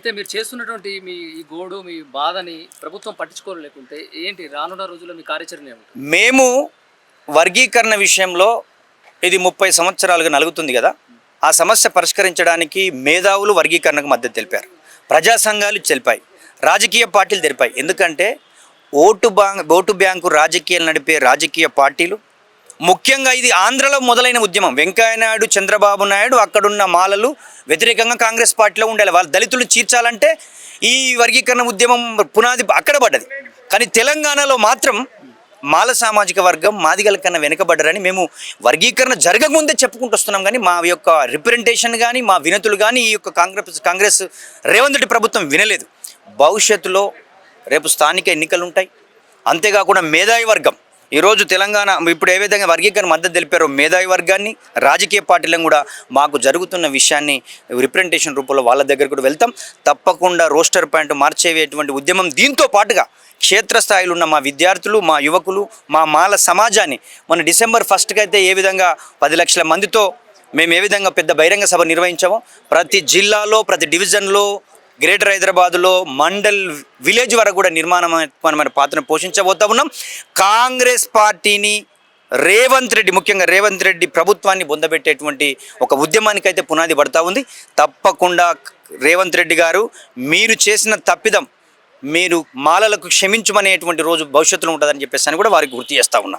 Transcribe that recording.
అయితే మీరు చేస్తున్నటువంటి మీ ఈ గోడు, మీ బాధని ప్రభుత్వం పట్టించుకోలేకుంటే ఏంటి రానున్న రోజుల్లో మీ కార్యాచరణ ఏముంటుంది? మేము వర్గీకరణ విషయంలో ఇది 30 సంవత్సరాలుగా నలుగుతుంది కదా. ఆ సమస్య పరిష్కరించడానికి మేధావులు వర్గీకరణకు మద్దతు తెలిపారు, ప్రజా సంఘాలు తెలిపాయి, రాజకీయ పార్టీలు తెలిపాయి. ఎందుకంటే ఓటు బ్యాంకు రాజకీయాలు నడిపే రాజకీయ పార్టీలు, ముఖ్యంగా ఇది ఆంధ్రలో మొదలైన ఉద్యమం. వెంకయ్యనాయుడు, చంద్రబాబు నాయుడు అక్కడున్న మాలలు వ్యతిరేకంగా కాంగ్రెస్ పార్టీలో ఉండాలి. వాళ్ళ దళితులు చీర్చాలంటే ఈ వర్గీకరణ ఉద్యమం పునాది అక్కడ పడ్డది. కానీ తెలంగాణలో మాత్రం మాల సామాజిక వర్గం మాదిగల కన్నా వెనుకబడ్డారని మేము వర్గీకరణ జరగకముందే చెప్పుకుంటూ వస్తున్నాం. కానీ మా యొక్క రిప్రజెంటేషన్ కానీ మా వినతులు కానీ ఈ యొక్క కాంగ్రెస్ రేవంత్ రెడ్డి ప్రభుత్వం వినలేదు. భవిష్యత్తులో రేపు స్థానిక ఎన్నికలు ఉంటాయి. అంతేకాకుండా మేధావి వర్గం ఈరోజు తెలంగాణ ఇప్పుడు ఏ విధంగా వర్గీకరణ మద్దతు తెలిపారో మేధావి వర్గాన్ని, రాజకీయ పార్టీలను కూడా మాకు జరుగుతున్న విషయాన్ని రిప్రజెంటేషన్ రూపంలో వాళ్ళ దగ్గర కూడా వెళ్తాం. తప్పకుండా రోస్టర్ పాయింట్ మార్చేటువంటి ఉద్యమం, దీంతో పాటుగా క్షేత్రస్థాయిలో ఉన్న మా విద్యార్థులు, మా యువకులు, మా మాల సమాజాన్ని మన డిసెంబర్ 1కి అయితే ఏ విధంగా 10 లక్షల మందితో మేము ఏ విధంగా పెద్ద బహిరంగ సభ నిర్వహించామో ప్రతి జిల్లాలో, ప్రతి డివిజన్లో, గ్రేటర్ హైదరాబాదులో మండల్ విలేజ్ వరకు కూడా నిర్మాణమైన పాత్రను పోషించబోతా ఉన్నాం. కాంగ్రెస్ పార్టీని ముఖ్యంగా రేవంత్ రెడ్డి ప్రభుత్వాన్ని బొందబెట్టేటువంటి ఒక ఉద్యమానికి అయితే పునాది పడతా ఉంది. తప్పకుండా రేవంత్ రెడ్డి గారు, మీరు చేసిన తప్పిదం మీరు మాలలకు క్షమించమనేటువంటి రోజు భవిష్యత్తులో ఉంటుందని చెప్పేసి అని కూడా వారికి గుర్తు చేస్తూ ఉన్నా.